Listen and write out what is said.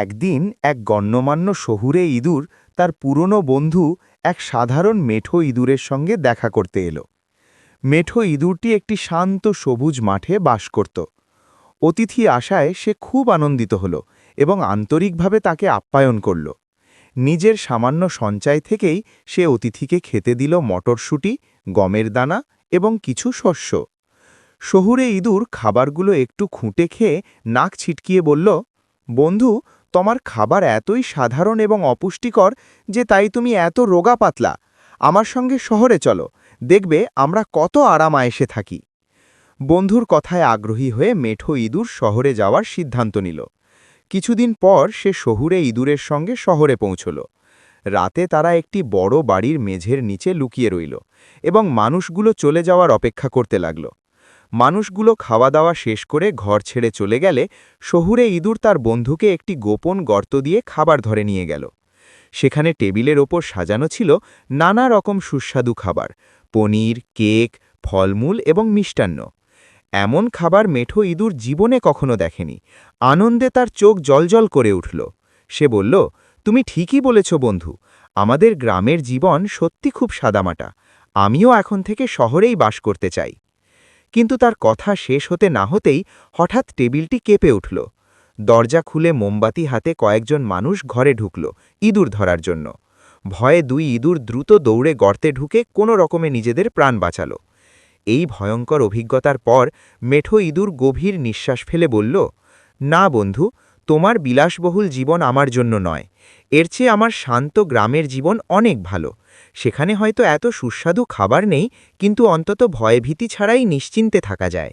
একদিন এক গণ্যমান্য শহুরে ইঁদুর তার পুরনো বন্ধু এক সাধারণ মেঠো ইঁদুরের সঙ্গে দেখা করতে এলো। মেঠো ইঁদুরটি একটি শান্ত সবুজ মাঠে বাস করত। অতিথি আসায় সে খুব আনন্দিত হল এবং আন্তরিকভাবে তাকে আপ্যায়ন করল। নিজের সামান্য সঞ্চয় থেকেই সে অতিথিকে খেতে দিল মটরশুঁটি, গমের দানা এবং কিছু শস্য। শহুরে ইঁদুর খাবারগুলো একটু খুঁটে খেয়ে নাক ছিটকিয়ে বলল, বন্ধু, তোমার খাবার এতই সাধারণ এবং অপুষ্টিকর যে তাই তুমি এত রোগা পাতলা। আমার সঙ্গে শহরে চলো, দেখবে আমরা কত আরাম আয়েশে থাকি। বন্ধুর কথায় আগ্রহী হয়ে মেঠো ইঁদুর শহরে যাওয়ার সিদ্ধান্ত নিল। কিছুদিন পর সে শহুরে ইঁদুরের সঙ্গে শহরে পৌঁছল। রাতে তারা একটি বড় বাড়ির মেঝের নিচে লুকিয়ে রইল এবং মানুষগুলো চলে যাওয়ার অপেক্ষা করতে লাগল। মানুষগুলো খাওয়া দাওয়া শেষ করে ঘর ছেড়ে চলে গেলে শহুরে ইঁদুর তার বন্ধুকে একটি গোপন গর্ত দিয়ে খাবার ধরে নিয়ে গেল। সেখানে টেবিলের ওপর সাজানো ছিল নানা রকম সুস্বাদু খাবার, পনির, কেক, ফলমূল এবং মিষ্টান্ন। এমন খাবার মেঠো ইঁদুর জীবনে কখনো দেখেনি। আনন্দে তার চোখ জ্বলজ্বল করে উঠল। সে বলল, তুমি ঠিকই বলেছ বন্ধু, আমাদের গ্রামের জীবন সত্যি খুব সাদামাটা। আমিও এখন থেকে শহরেই বাস করতে চাই। কিন্তু তার কথা শেষ হতে না হতেই হঠাৎ টেবিলটি কেঁপে উঠল। দরজা খুলে মোমবাতি হাতে কয়েকজন মানুষ ঘরে ঢুকল ইঁদুর ধরার জন্য। ভয়ে দুই ইঁদুর দ্রুত দৌড়ে গর্তে ঢুকে কোনো রকমে নিজেদের প্রাণ বাঁচাল। এই ভয়ঙ্কর অভিজ্ঞতার পর মেঠো ইঁদুর গভীর নিঃশ্বাস ফেলে বলল, না বন্ধু, তোমার বিলাসবহুল জীবন আমার জন্য নয়। এর চেয়ে আমার শান্ত গ্রামের জীবন অনেক ভালো। সেখানে হয়তো এত সুস্বাদু খাবার নেই, কিন্তু অন্তত ভয়ভীতি ছাড়াই নিশ্চিন্তে থাকা যায়।